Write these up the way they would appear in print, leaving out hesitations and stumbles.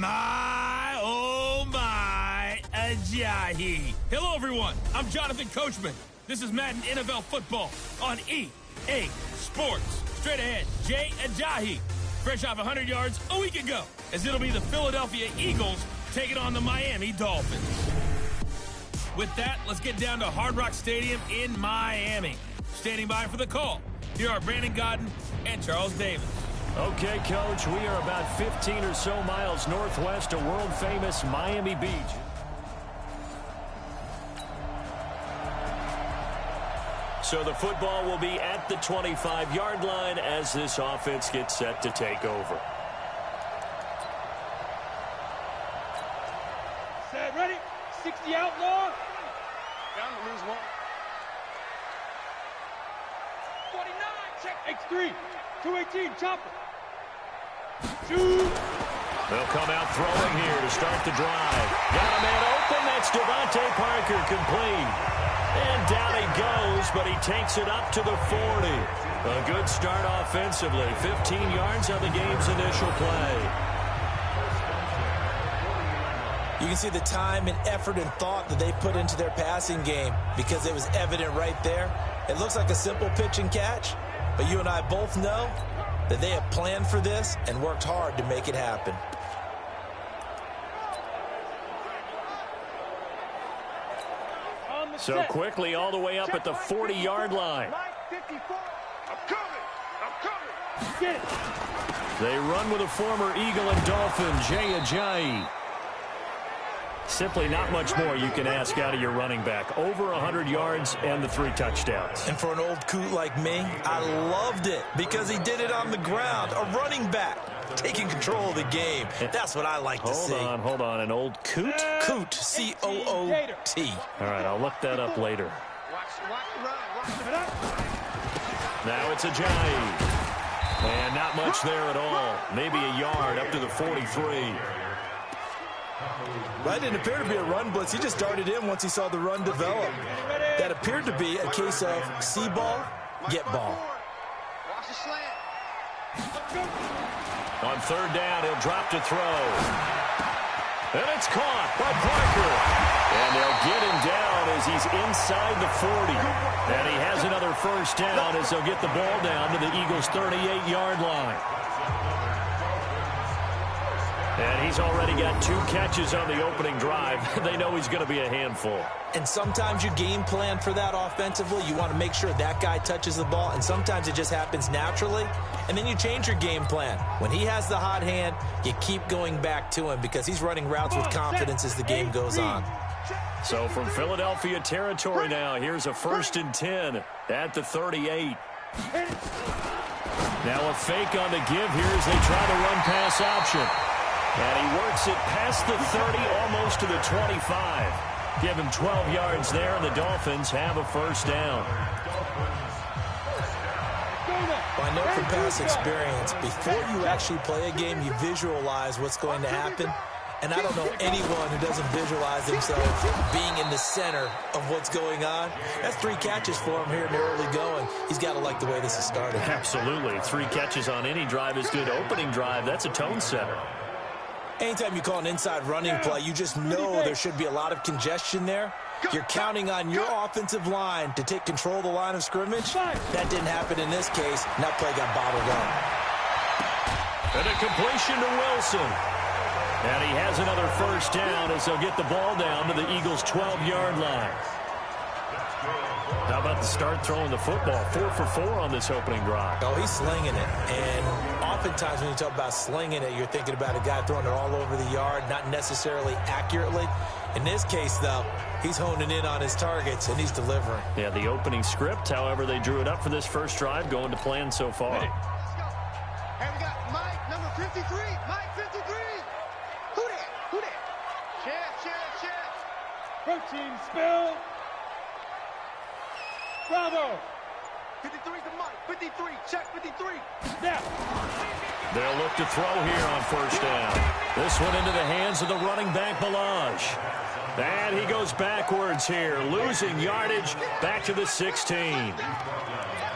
My, oh my, Ajayi. Hello, everyone. I'm Jonathan Coachman. This is Madden NFL Football on EA Sports. Straight ahead, Jay Ajayi, fresh off 100 yards a week ago, as it'll be the Philadelphia Eagles taking on the Miami Dolphins. With that, let's get down to Hard Rock Stadium in Miami. Standing by for the call, here are Brandon Godden and Charles Davis. Okay, Coach, we are about 15 or so miles northwest of world-famous Miami Beach. So the football will be at the 25-yard line as this offense gets set to take over. Set, ready, 60 outlaw. Down to lose one. 49, check, X3, 218, chopper. Shoot. They'll come out throwing here to start the drive. Got a man open. That's Devontae Parker, complete. And down he goes, but he takes it up to the 40. A good start offensively. 15 yards on the game's initial play. You can see the time and effort and thought that they put into their passing game because it was evident right there. It looks like a simple pitch and catch, but you and I both know that they have planned for this and worked hard to make it happen. So quickly all the way up at the 40-yard line. They run with a former Eagle and Dolphin, Jay Ajayi. Simply not much more you can ask out of your running back. Over 100 yards and the 3 touchdowns. And for an old coot like me, I loved it because he did it on the ground. A running back taking control of the game. That's what I like to see. Hold on. An old coot? Coot, C-O-O-T. All right, I'll look that up later. Now it's Ajayi. And not much there at all. Maybe a yard up to the 43. Right, didn't appear to be a run blitz. He just darted in once he saw the run develop. That appeared to be a case of see ball, get ball. On third down, he'll drop to throw. And it's caught by Parker. And they'll get him down as he's inside the 40. And he has another first down as they'll get the ball down to the Eagles' 38-yard line. And he's already got 2 catches on the opening drive. They know he's going to be a handful. And sometimes you game plan for that offensively. You want to make sure that guy touches the ball, and sometimes it just happens naturally. And then you change your game plan. When he has the hot hand, you keep going back to him because he's running routes with confidence as the game goes on. So from Philadelphia territory now, here's a 1st and 10 at the 38. Now a fake on the give here as they try to run pass option. And he works it past the 30, almost to the 25. Give him 12 yards there, and the Dolphins have a first down. Well, I know from past experience, before you actually play a game, you visualize what's going to happen. And I don't know anyone who doesn't visualize themselves being in the center of what's going on. That's 3 catches for him here in the early going. He's got to like the way this is started. Absolutely. 3 catches on any drive is good. Opening drive, that's a tone setter. Anytime you call an inside running play, you just know there should be a lot of congestion there. You're counting on your offensive line to take control of the line of scrimmage. That didn't happen in this case, and that play got bottled up. And a completion to Wilson. And he has another first down as they'll get the ball down to the Eagles' 12-yard line. How about the start throwing the football? 4 for 4 on this opening drive. Oh, he's slinging it. And oftentimes when you talk about slinging it, you're thinking about a guy throwing it all over the yard, not necessarily accurately. In this case, though, he's honing in on his targets, and he's delivering. Yeah, the opening script, however, they drew it up for this first drive, going to plan so far. And we got Mike, number 53. Mike, 53. Who that? Who that? Check. Protein spill. Bravo. 53 to Mike. 53. Check 53. Snap. They'll look to throw here on first down. This one into the hands of the running back, Balaj. And he goes backwards here, losing yardage back to the 16.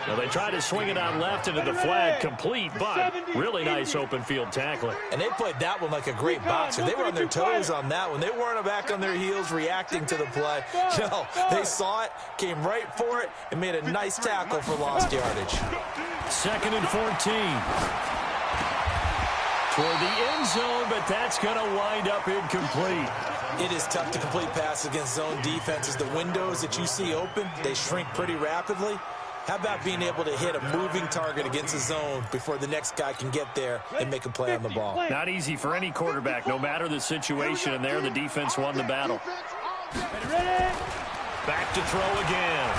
Now they try to swing it out left into the flat, complete, but really nice open field tackling. And they played that one like a great boxer. They were on their toes on that one. They weren't back on their heels reacting to the play. No, they saw it, came right for it, and made a nice tackle for lost yardage. 2nd and 14. Toward the end zone, but that's going to wind up incomplete. It is tough to complete passes against zone defenses. The windows that you see open, they shrink pretty rapidly. How about being able to hit a moving target against the zone before the next guy can get there and make a play on the ball? Not easy for any quarterback, no matter the situation, and there the defense won the battle. Back to throw again.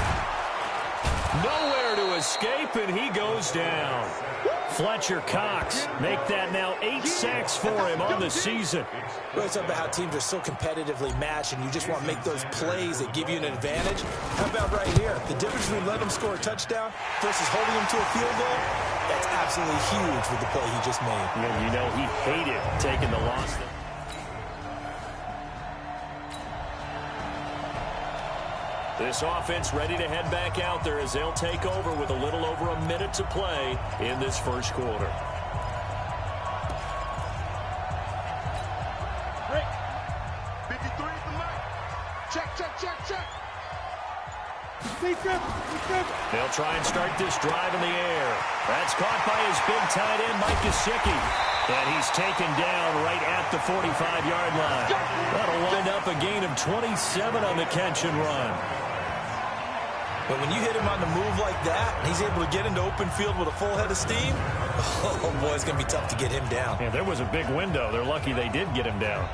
Nowhere to escape, and he goes down. Fletcher Cox make that now 8 sacks for him on the season. Well, it's about how teams are so competitively matched, and you just want to make those plays that give you an advantage. How about right here? The difference between letting them score a touchdown versus holding them to a field goal, that's absolutely huge with the play he just made. And you know he hated taking the loss. This offense ready to head back out there as they'll take over with a little over a minute to play in this first quarter. Break. 53 is the mark. Check. They'll try and start this drive in the air. That's caught by his big tight end, Mike Gesicki. And he's taken down right at the 45-yard line. That'll wind up a gain of 27 on the catch and run. But when you hit him on the move like that, and he's able to get into open field with a full head of steam, oh boy, it's going to be tough to get him down. Yeah, there was a big window. They're lucky they did get him down.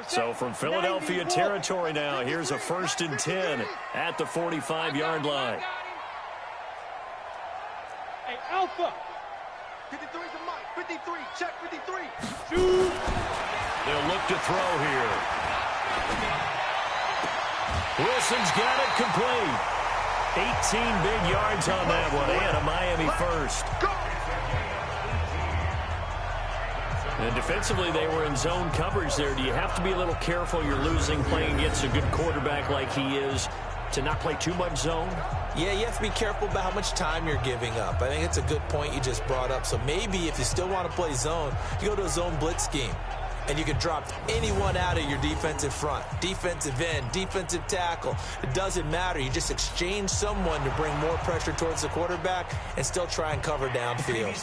So from Philadelphia territory now, here's a 1st and 10 at the 45-yard line. Hey, Alpha. 53 is the mark. 53. Check 53. Shoot. They'll look to throw here. Wilson's got it complete. 18 big yards on that one, and a Miami first. And defensively, they were in zone coverage there. Do you have to be a little careful? You're losing playing against a good quarterback like he is to not play too much zone? Yeah, you have to be careful about how much time you're giving up. I think it's a good point you just brought up. So maybe if you still want to play zone, you go to a zone blitz scheme. And you can drop anyone out of your defensive front, defensive end, defensive tackle. It doesn't matter. You just exchange someone to bring more pressure towards the quarterback and still try and cover downfield.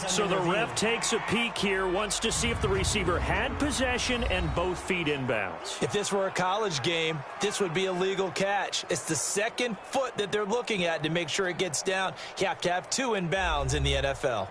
So the ref takes a peek here, wants to see if the receiver had possession and both feet inbounds. If this were a college game, this would be a legal catch. It's the second foot that they're looking at to make sure it gets down. You have to have 2 inbounds in the NFL.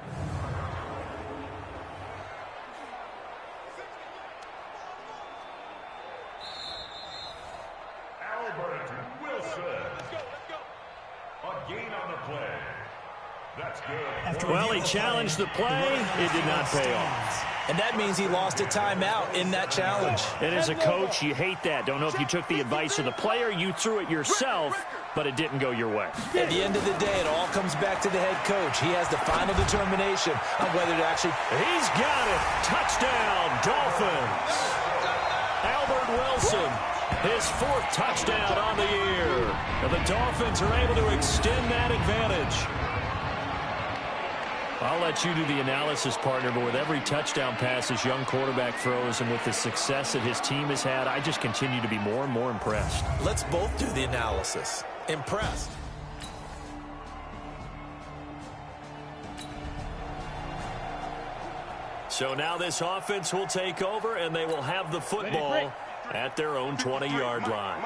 Well, he challenged the play. It did not pay off. And that means he lost a timeout in that challenge. And as a coach, you hate that. Don't know if you took the advice of the player, you threw it yourself, but it didn't go your way. At the end of the day, it all comes back to the head coach. He has the final determination on whether to actually... He's got it. Touchdown, Dolphins. Albert Wilson, his 4th touchdown on the year. And the Dolphins are able to extend that advantage. I'll let you do the analysis, partner, but with every touchdown pass this young quarterback throws and with the success that his team has had, I just continue to be more and more impressed. Let's both do the analysis. Impressed. So now this offense will take over, and they will have the football at their own 20-yard line.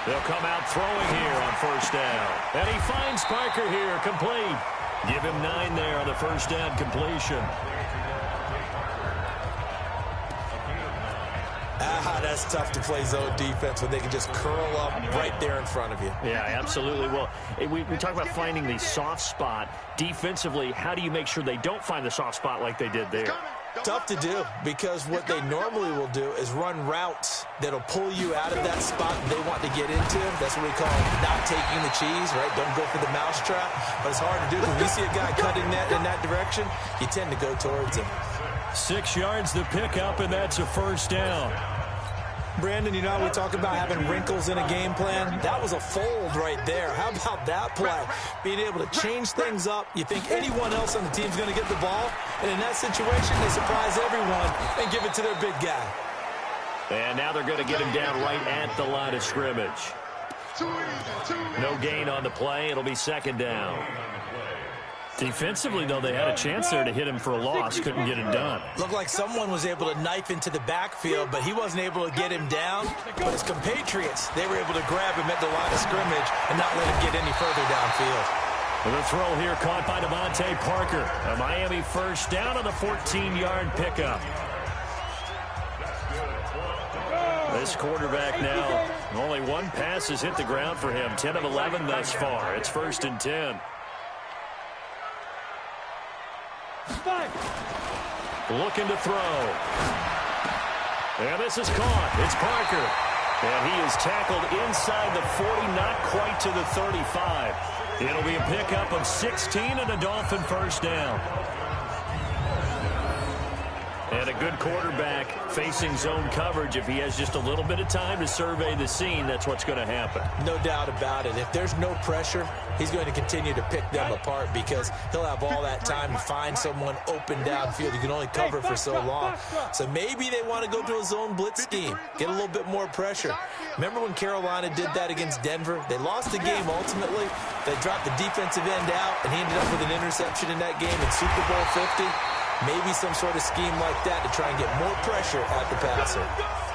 They'll come out throwing here on 1st down. And he finds Parker here, complete. Give him 9 there on the 1st down completion. That's tough to play zone defense when they can just curl up right there in front of you. Yeah, absolutely. Well, we talk about finding the soft spot. Defensively, how do you make sure they don't find the soft spot like they did there? Tough to do, because what they normally will do is run routes that'll pull you out of that spot they want to get into. That's what we call not taking the cheese, right? Don't go for the mousetrap. But it's hard to do. When you see a guy cutting that in that direction, you tend to go towards him. 6 yards to pick up, and that's a first down. Brandon, you know how we talk about having wrinkles in a game plan? That was a fold right there. How about that play? Being able to change things up. You think anyone else on the team's going to get the ball, and in that situation, they surprise everyone and give it to their big guy. And now they're going to get him down right at the line of scrimmage. No gain on the play. It'll be second down. Defensively, though, they had a chance there to hit him for a loss. Couldn't get it done. Looked like someone was able to knife into the backfield, but he wasn't able to get him down. But his compatriots, they were able to grab him at the line of scrimmage and not let him get any further downfield. The throw here caught by Devontae Parker. A Miami first down on the 14-yard pickup. This quarterback now, only one pass has hit the ground for him. 10 of 11 thus far. It's 1st and 10. Looking to throw. And this is caught. It's Parker. And he is tackled inside the 40, not quite to the 35. It'll be a pickup of 16 and a Dolphin first down. And a good quarterback facing zone coverage. If he has just a little bit of time to survey the scene, that's what's going to happen. No doubt about it. If there's no pressure, he's going to continue to pick them apart because he'll have all that time to find someone open downfield. You can only cover for so long. So maybe they want to go to a zone blitz scheme, get a little bit more pressure. Remember when Carolina did that against Denver? They lost the game ultimately. They dropped the defensive end out, and he ended up with an interception in that game in Super Bowl 50. Maybe some sort of scheme like that to try and get more pressure at the passer.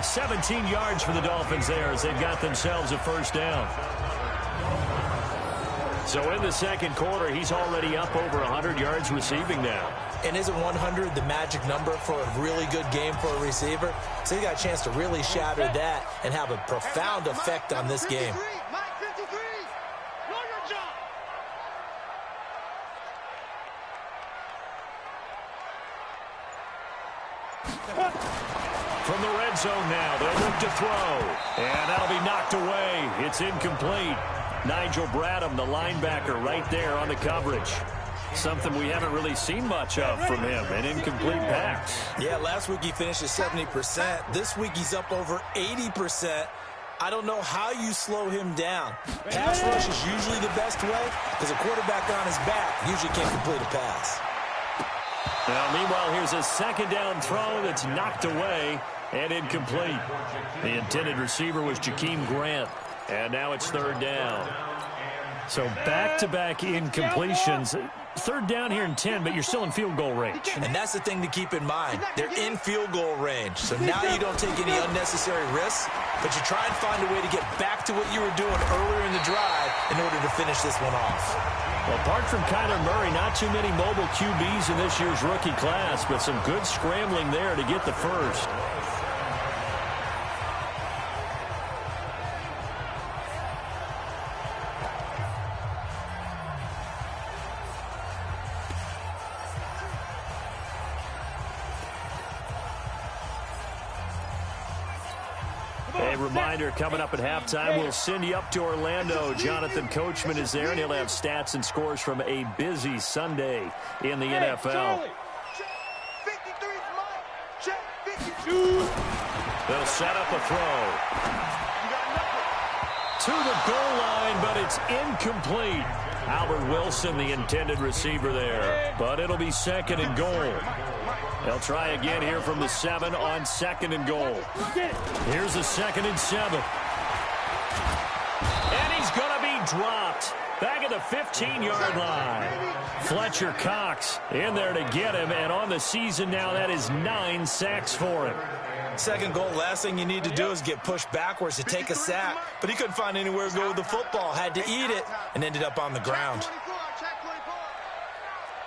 17 yards for the Dolphins there as they've got themselves a first down. So in the second quarter, he's already up over 100 yards receiving now. And isn't 100 the magic number for a really good game for a receiver? So he got a chance to really shatter that and have a profound effect on this game. From the red zone now, they'll look to throw. And that'll be knocked away. It's incomplete. Nigel Bradham, the linebacker, right there on the coverage. Something we haven't really seen much of from him, an incomplete pass. Yeah, last week he finished at 70%. This week he's up over 80%. I don't know how you slow him down. Pass rush is usually the best way because a quarterback on his back usually can't complete a pass. Now, meanwhile, here's a second down throw that's knocked away and incomplete. The intended receiver was Jakeem Grant, and now it's third down. So back-to-back incompletions. Third down here in 10, but you're still in field goal range. And that's the thing to keep in mind. They're in field goal range. So now you don't take any unnecessary risks, but you try and find a way to get back to what you were doing earlier in the drive in order to finish this one off. Well, apart from Kyler Murray, not too many mobile QBs in this year's rookie class, but some good scrambling there to get the first. A reminder, coming up at halftime, we'll send you up to Orlando. Jonathan Coachman is there, and he'll have stats and scores from a busy Sunday in the NFL. They'll set up a throw. To the goal line, but it's incomplete. Albert Wilson, the intended receiver there. But it'll be second and goal. They'll try again here from the 7 on second and goal. Here's a 2nd and 7. And he's going to be dropped. Back at the 15-yard line. Fletcher Cox in there to get him. And on the season now, that is 9 sacks for him. Second goal, last thing you need to do is get pushed backwards to take a sack. But he couldn't find anywhere to go with the football. Had to eat it and ended up on the ground.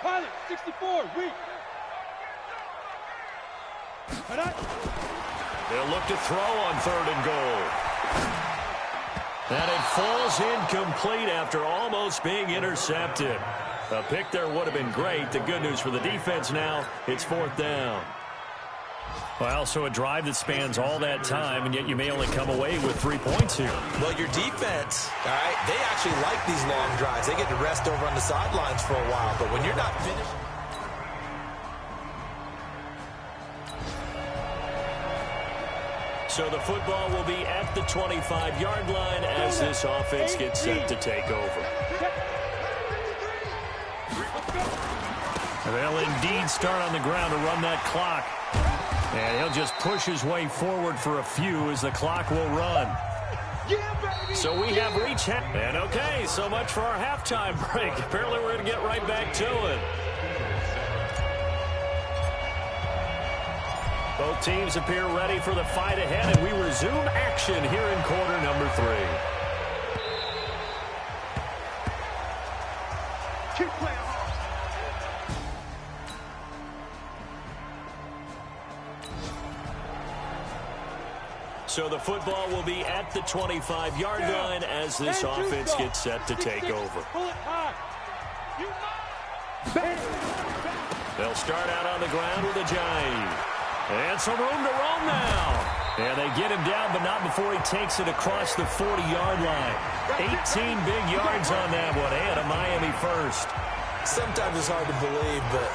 Pilot, 64, read. They'll look to throw on 3rd and goal. And it falls incomplete after almost being intercepted. A pick there would have been great. The good news for the defense now, it's 4th down. Well, so a drive that spans all that time, and yet you may only come away with 3 points here. Well, your defense, all right, they actually like these long drives. They get to rest over on the sidelines for a while, but when you're not finished... So the football will be at the 25-yard line as this offense gets set to take over. They'll indeed start on the ground to run that clock. And he'll just push his way forward for a few as the clock will run. So we have reached... And okay, so much for our halftime break. Apparently we're going to get right back to it. Both teams appear ready for the fight ahead, and we resume action here in quarter number 3. Keep playing hard. So the football will be at the 25-yard line as this offense gets set to take over. They'll start out on the ground with GODIII. And some room to roam now. And they get him down, but not before he takes it across the 40-yard line. 18 big yards on that one, and a Miami first. Sometimes it's hard to believe, but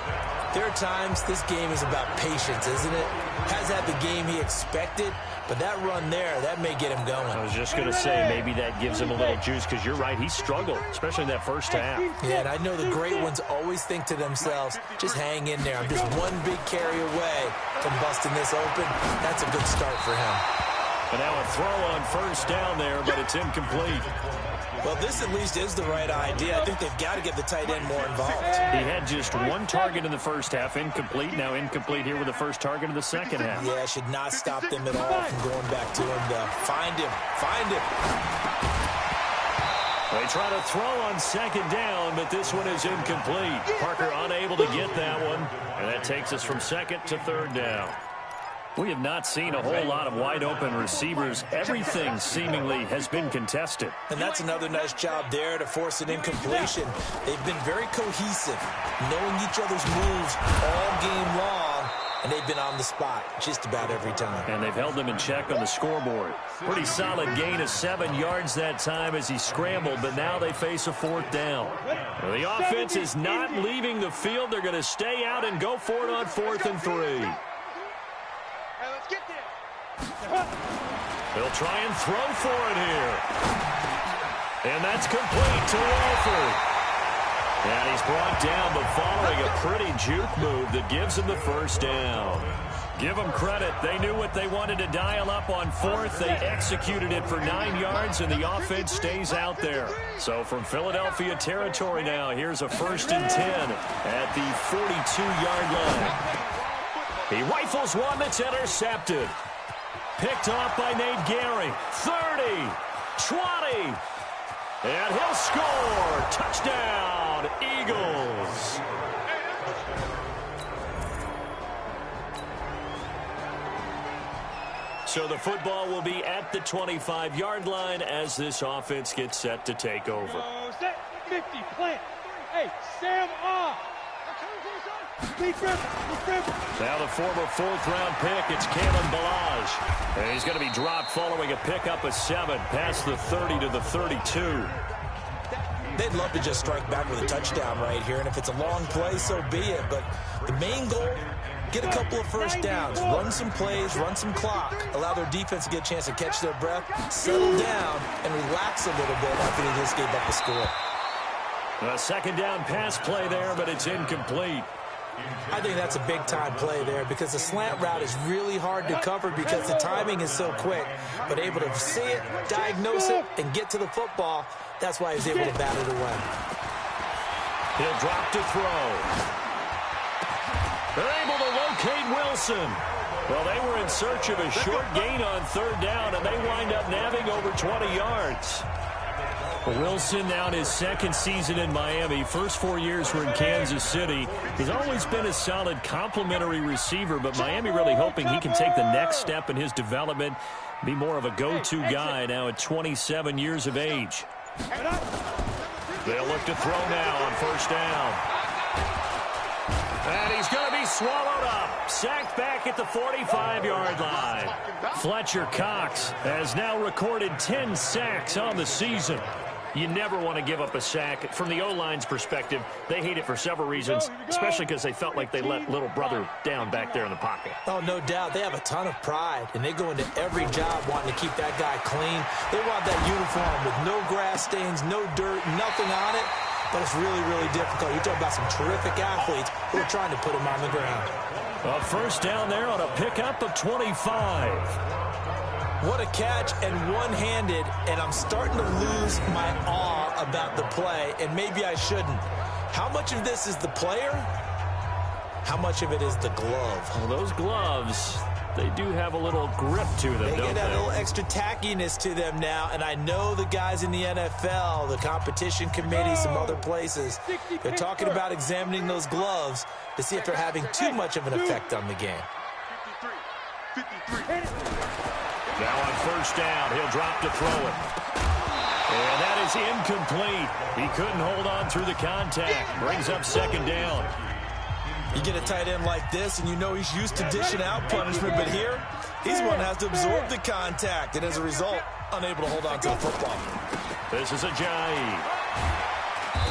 there are times this game is about patience, isn't it? Has had the game he expected, but that run there, that may get him going. I was just going to say, maybe that gives him a little juice, because you're right, he struggled, especially in that first half. Yeah, and I know the great ones always think to themselves, just hang in there. I'm just one big carry away from busting this open. That's a good start for him. And now a throw on first down there, but it's incomplete. Well, this at least is the right idea. I think they've got to get the tight end more involved. He had just one target in the first half, incomplete. Now incomplete here with the first target of the second half. Yeah, should not stop them at all from going back to him, though. Find him. Find him. They try to throw on second down, but this one is incomplete. Parker unable to get that one, and that takes us from second to third down. We have not seen a whole lot of wide-open receivers. Everything seemingly has been contested. And that's another nice job there to force an incompletion. They've been very cohesive, knowing each other's moves all game long, and they've been on the spot just about every time. And they've held them in check on the scoreboard. Pretty solid gain of 7 yards that time as he scrambled, but now they face a fourth down. Well, the offense is not leaving the field. They're going to stay out and go for it on 4th and 3. They'll try and throw for it here. And that's complete to Walford. And he's brought down, but following a pretty juke move that gives him the first down. Give them credit. They knew what they wanted to dial up on 4th. They executed it for 9 yards, and the offense stays out there. So from Philadelphia territory now, here's a 1st and 10 at the 42-yard line. He rifles one that's intercepted. Picked off by Nate Gehring. 30, 20, and he'll score. Touchdown, Eagles. So the football will be at the 25-yard line as this offense gets set to take over. 50, plant. Hey, Sam off. Now the former 4th-round pick, it's Kalen Ballage. And he's going to be dropped following a pickup of 7 past the 30 to the 32. They'd love to just strike back with a touchdown right here, and if it's a long play, so be it. But the main goal, get a couple of first downs, run some plays, run some clock, allow their defense to get a chance to catch their breath, settle down, and relax a little bit after they just gave up the score. A second down pass play there, but it's incomplete. I think that's a big-time play there because the slant route is really hard to cover because the timing is so quick. But able to see it, diagnose it, and get to the football, that's why he's able to bat it away. He'll drop to throw. They're able to locate Wilson. Well, they were in search of a short gain on 3rd down, and they wind up nabbing over 20 yards. Wilson now in his 2nd season in Miami. First 4 years were in Kansas City. He's always been a solid complementary receiver, but Miami really hoping he can take the next step in his development, be more of a go-to guy now at 27 years of age. They'll look to throw now on 1st down. And he's going to be swallowed up. Sacked back at the 45-yard line. Fletcher Cox has now recorded 10 sacks on the season. You never want to give up a sack. From the O-line's perspective, they hate it for several reasons, especially because they felt like they let little brother down back there in the pocket. Oh, no doubt. They have a ton of pride, and they go into every job wanting to keep that guy clean. They want that uniform with no grass stains, no dirt, nothing on it. But it's really, really difficult. You're talking about some terrific athletes who are trying to put him on the ground. A first down there on a pickup of 25. What a catch, and one-handed, and I'm starting to lose my awe about the play, and maybe I shouldn't. How much of this is the player? How much of it is the glove? Well, those gloves, they do have a little grip to them, They don't get a they? little extra tackiness to them now, and I know the guys in the NFL, the competition committee, some other places, they're talking about examining those gloves to see if they're having too much of an effect on the game. 53. Now on first down, he'll drop to throw it. And that is incomplete. He couldn't hold on through the contact. Brings up second down. You get a tight end like this, and you know he's used to dishing out punishment, but here, he's the one that has to absorb the contact, and as a result, unable to hold on to the football. This is Ajayi.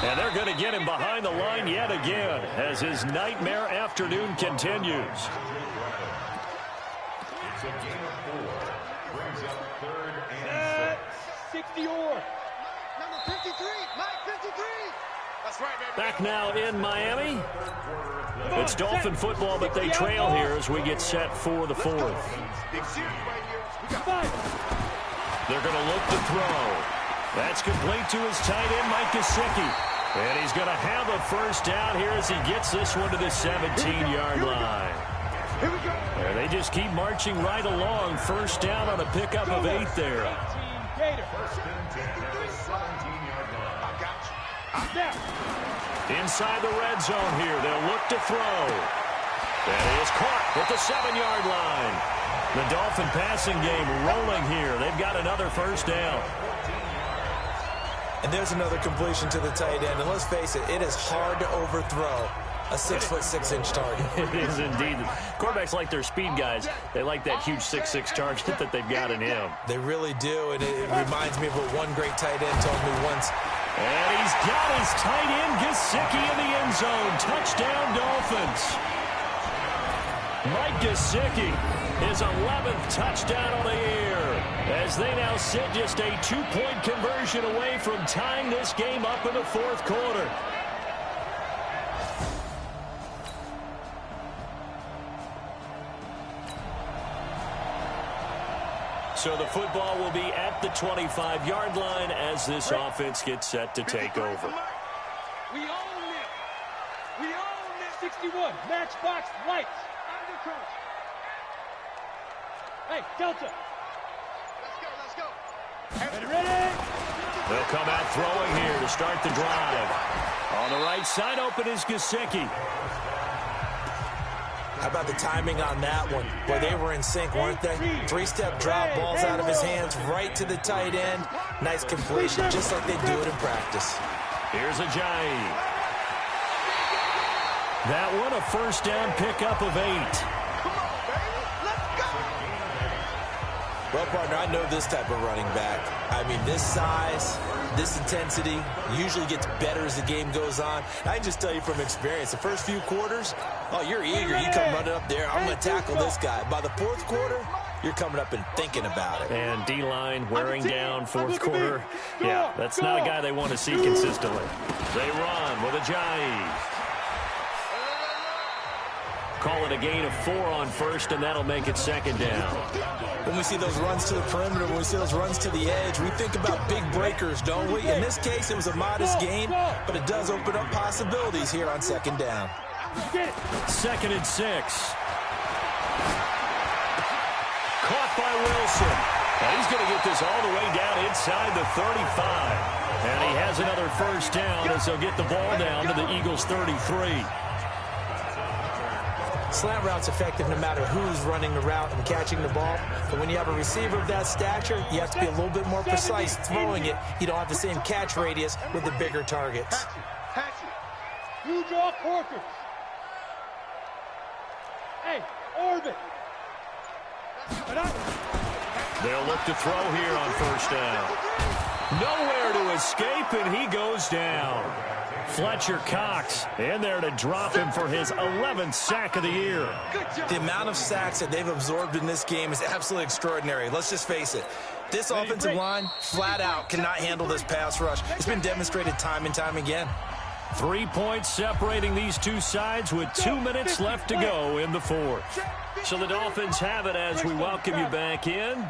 And they're going to get him behind the line yet again as his nightmare afternoon continues. 60 or. Number 53, Mike 53. That's right, baby. Back now in Miami. It's Dolphin football, but they trail here as we get set for the fourth. They're going to look to throw. That's complete to his tight end, Mike GODIII. And he's going to have a first down here as he gets this one to the 17-yard line. And they just keep marching right along. First down on a pickup of 8 there. Inside the red zone here. They'll look to throw. And he is caught at the 7-yard line. The Dolphin passing game rolling here. They've got another first down. And there's another completion to the tight end. And let's face it, it is hard to overthrow a 6'6" target. It is indeed. Quarterbacks like their speed guys. They like that huge 6'6" target that they've got in him. They really do, and it reminds me of what one great tight end told me once. And he's got his tight end, GODIII, in the end zone. Touchdown, Dolphins. Mike GODIII, his 11th touchdown on the year, as they now sit just a 2-point conversion away from tying this game up in the fourth quarter. So the football will be at the 25-yard line as this offense gets set to take over. We own it. We own it. 61. Matchbox lights. Under coach. Hey, Delta. Let's go. Ready? They'll come out throwing here to start the drive. On the right side, open is GODIII. How about the timing on that one? Boy, they were in sync, weren't they? 3-step drop, balls out of his hands, right to the tight end. Nice completion, just like they do it in practice. Here's Ajayi. That one, a first down pickup of 8. Well, partner, I know this type of running back. I mean, this size, this intensity usually gets better as the game goes on. I can just tell you from experience, the first few quarters, oh, you're eager. You come running up there, I'm going to tackle this guy. By the fourth quarter, you're coming up and thinking about it. And D-line wearing down fourth quarter. Yeah, that's not a guy they want to see consistently. They run with Ajayi. Call it a gain of 4 on first, and that'll make it second down. When we see those runs to the perimeter, when we see those runs to the edge, we think about big breakers, don't we? In this case, it was a modest gain, but it does open up possibilities here on second down. 2nd and 6. Caught by Wilson. And he's going to get this all the way down inside the 35. And he has another first down as they'll get the ball down to the Eagles' 33. Slant route's effective no matter who's running the route and catching the ball. But when you have a receiver of that stature, you have to be a little bit more precise throwing it. You don't have the same catch radius with the bigger targets. You draw quarters. Hey, orbit. They'll look to throw here on first down. Nowhere to escape, and he goes down. Fletcher Cox in there to drop him for his 11th sack of the year. The amount of sacks that they've absorbed in this game is absolutely extraordinary. Let's just face it. This offensive line, flat out, cannot handle this pass rush. It's been demonstrated time and time again. 3 points separating these two sides with 2 minutes left to go in the fourth. So the Dolphins have it as we welcome you back in.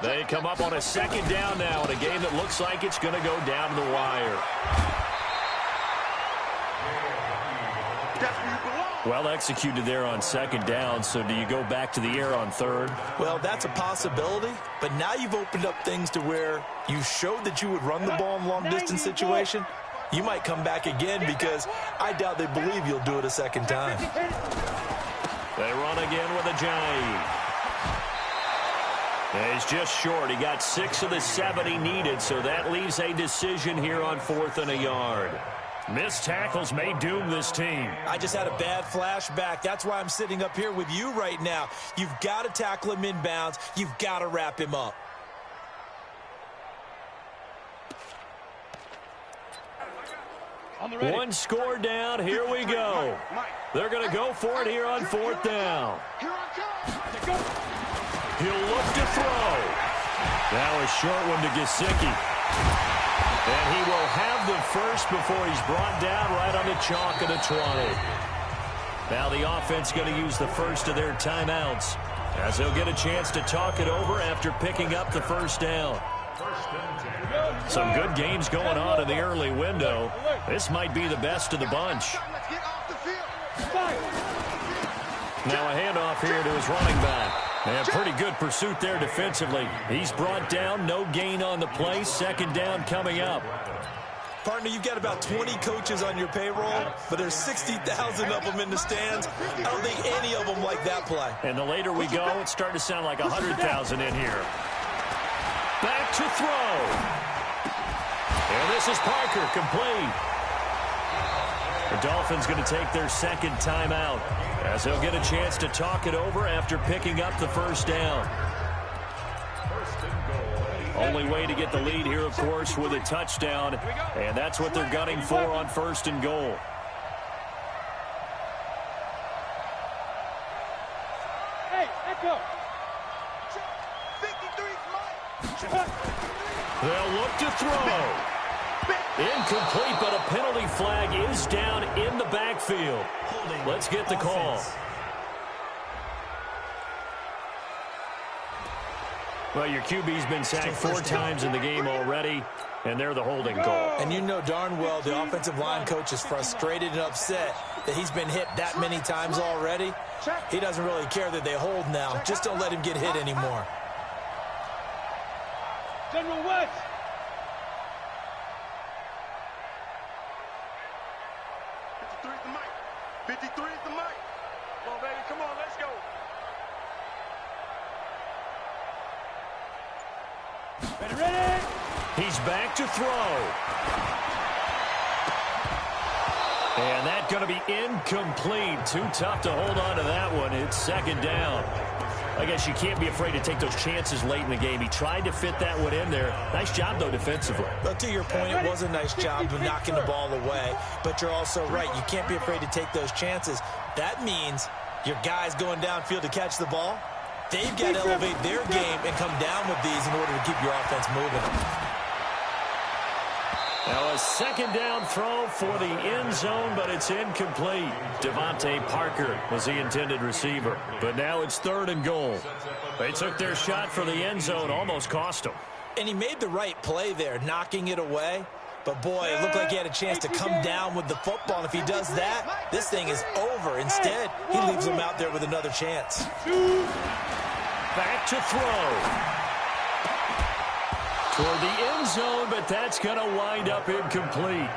They come up on a second down now in a game that looks like it's going to go down to the wire. Well executed there on second down, so do you go back to the air on third? Well, that's a possibility, but now you've opened up things to where you showed that you would run the ball in long-distance situation. You might come back again because I doubt they believe you'll do it a second time. They run again with Ajayi. He's just short. He got 6 of the 7 he needed, so that leaves a decision here on 4th and a yard. Missed tackles may doom this team. I just had a bad flashback. That's why I'm sitting up here with you right now. You've got to tackle him inbounds. You've got to wrap him up. One score down. Here we go. They're going to go for it here on 4th down. He'll look to throw. Now a short one to Gesicki. And he will have the first before he's brought down right on the chalk of the 20. Now the offense going to use the first of their timeouts as they'll get a chance to talk it over after picking up the first down. Some good games going on in the early window. This might be the best of the bunch. Now a handoff here to his running back. And pretty good pursuit there defensively. He's brought down, no gain on the play. Second down coming up. Partner, you've got about 20 coaches on your payroll, but there's 60,000 of them in the stands. I don't think any of them like that play. And the later we go, it's starting to sound like 100,000 in here. Back to throw. And this is Parker, complete. The Dolphins going to take their second timeout as they'll get a chance to talk it over after picking up the first down. Only way to get the lead here, of course, with a touchdown, and that's what they're gunning for on 1st and goal. Hey, Echo. They'll look to throw. Incomplete, but a penalty flag is down in the backfield. Let's get the call. Well, your QB's been sacked 4 times in the game already, and they're the holding call. And you know darn well the offensive line coach is frustrated and upset that he's been hit that many times already. He doesn't really care that they hold now. Just don't let him get hit anymore. General West. 53 is the mic. Come on, baby. Come on, let's go. Ready? He's back to throw. And that's going to be incomplete. Too tough to hold on to that one. It's second down. I guess you can't be afraid to take those chances late in the game. He tried to fit that one in there. Nice job, though, defensively. But to your point, it was a nice job of knocking the ball away. But you're also right. You can't be afraid to take those chances. That means your guys going downfield to catch the ball, they've got to elevate their game and come down with these in order to keep your offense moving. Now a second down throw for the end zone, but it's incomplete. Devontae Parker was the intended receiver. But now it's 3rd and goal. They took their shot for the end zone, almost cost them. And he made the right play there, knocking it away. But, boy, it looked like he had a chance to come down with the football. And if he does that, this thing is over. Instead, he leaves him out there with another chance. Back to throw. Toward the end zone, but that's going to wind up incomplete.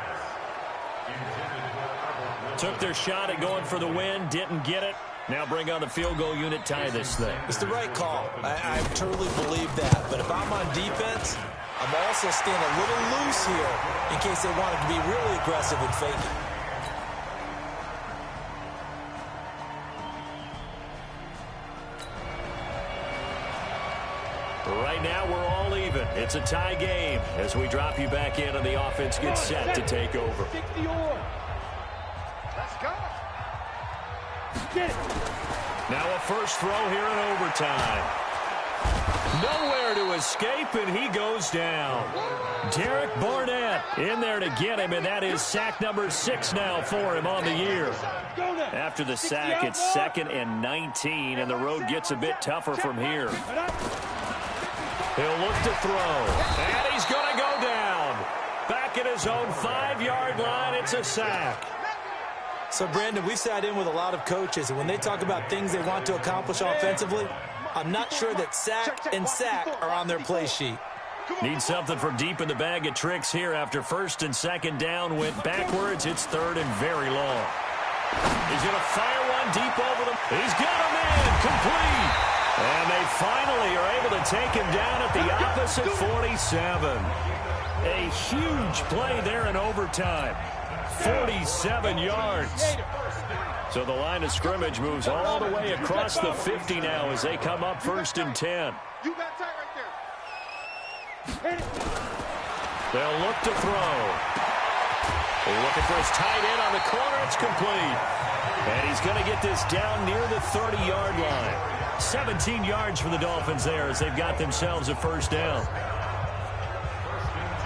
Took their shot at going for the win, didn't get it. Now bring on the field goal unit, tie this thing. It's the right call. I totally believe that. But if I'm on defense, I'm also staying a little loose here in case they wanted to be really aggressive and fake it. Right now, we're all even. It's a tie game as we drop you back in and the offense gets set to take over. Let's go. Get it. Now a first throw here in overtime. Nowhere to escape, and he goes down. Derek Barnett in there to get him, and that is sack number 6 now for him on the year. After the sack, it's 2nd and 19, and the road gets a bit tougher from here. He'll look to throw, and he's going to go down. Back at his own 5-yard line, it's a sack. So, Brandon, we've sat in with a lot of coaches, and when they talk about things they want to accomplish offensively, I'm not sure that sack and sack are on their play sheet. Need something from deep in the bag of tricks here after 1st and 2nd down went backwards. It's 3rd and very long. He's going to fire one deep over them. He's got him in, complete. And they finally are able to take him down at the opposite 47. A huge play there in overtime. 47 yards. So the line of scrimmage moves all the way across the 50 now as they come up 1st and 10. You got tight right there. They'll look to throw. Looking for his tight end on the corner. It's complete. And he's going to get this down near the 30-yard line. 17 yards for the Dolphins there as they've got themselves a first down.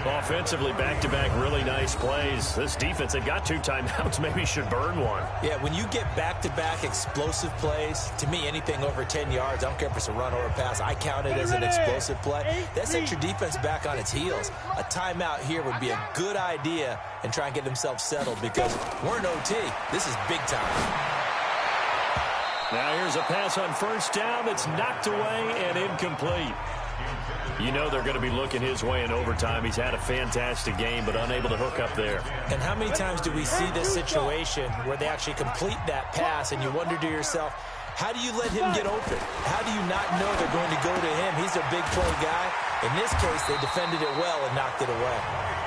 Offensively, back-to-back really nice plays. This defense, they've got 2 timeouts, maybe should burn one. Yeah, when you get back-to-back explosive plays, to me, anything over 10 yards, I don't care if it's a run or a pass, I count it as an explosive play. That sets your defense back on its heels. A timeout here would be a good idea and try and get themselves settled because we're in OT. This is big time. Now here's a pass on first down that's knocked away and incomplete. You know they're going to be looking his way in overtime. He's had a fantastic game, but unable to hook up there. And how many times do we see this situation where they actually complete that pass and you wonder to yourself, how do you let him get open? How do you not know they're going to go to him? He's a big play guy. In this case, they defended it well and knocked it away.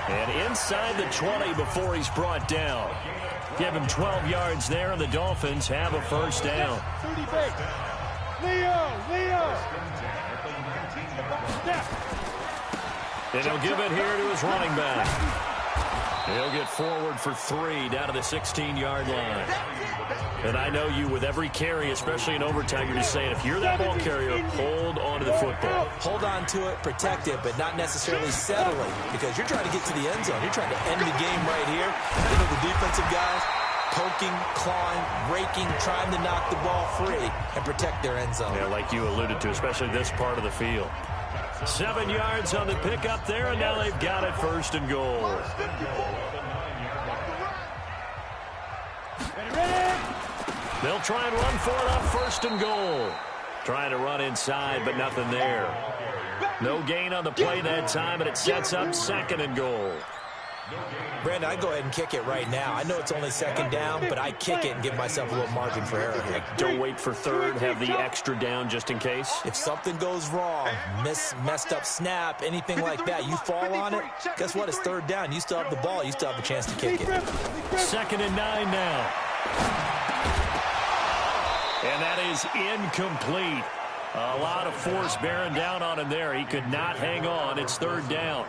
And inside the 20 before he's brought down. Give him 12 yards there, and the Dolphins have a first down. Leo. And he'll give it here to his running back. He'll get forward for 3 down to the 16-yard line. And I know you, with every carry, especially in overtime, you're just saying, if you're that ball carrier, hold on to the football. Hold on to it, protect it, but not necessarily settle it because you're trying to get to the end zone. You're trying to end the game right here. You know, the defensive guys poking, clawing, raking, trying to knock the ball free and protect their end zone. Yeah, like you alluded to, especially this part of the field. 7 yards on the pickup there, and now they've got it 1st and goal. They'll try and run for it on 1st and goal. Trying to run inside, but nothing there. No gain on the play that time, and it sets up 2nd and goal. Brandon, I go ahead and kick it right now. I know it's only 2nd down, but I kick it and give myself a little margin for error here. Don't wait for 3rd, have the extra down just in case. If something goes wrong, messed up snap, anything like that, you fall on it, guess what? It's 3rd down. You still have the ball. You still have a chance to kick it. 2nd and 9 now. And that is incomplete. A lot of force bearing down on him there. He could not hang on. It's 3rd down.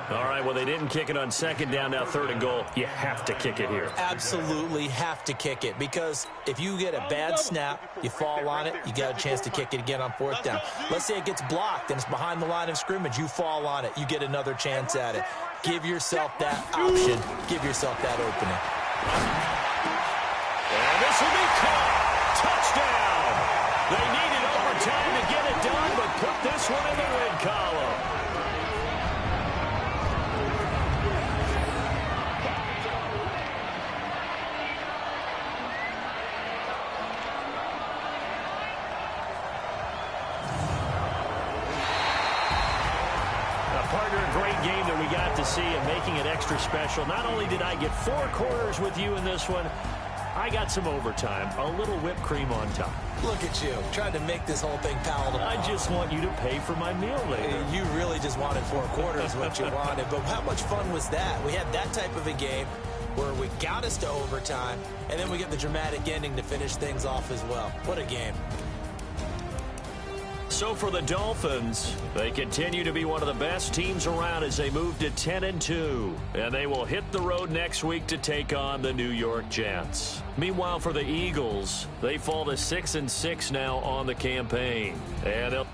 All right, well, they didn't kick it on 2nd down, now 3rd and goal. You have to kick it here. Absolutely have to kick it because if you get a bad snap, you fall on it, you got a chance to kick it again on 4th down. Let's say it gets blocked and it's behind the line of scrimmage. You fall on it, you get another chance at it. Give yourself that option. Give yourself that opening. And this will be caught. Touchdown. They needed overtime to get it done, but put this one in the win column. Game that we got to see and making it extra special. Not only did I get 4 quarters with you in this one, I got some overtime, a little whipped cream on top. Look at you, trying to make this whole thing palatable. I just want you to pay for my meal later. You really just wanted 4 quarters, what you wanted. But how much fun was that? We had that type of a game where we got us to overtime, and then we get the dramatic ending to finish things off as well. What a game. So for the Dolphins, they continue to be one of the best teams around as they move to 10-2. And they will hit the road next week to take on the New York Jets. Meanwhile, for the Eagles, they fall to 6-6 now on the campaign. And they'll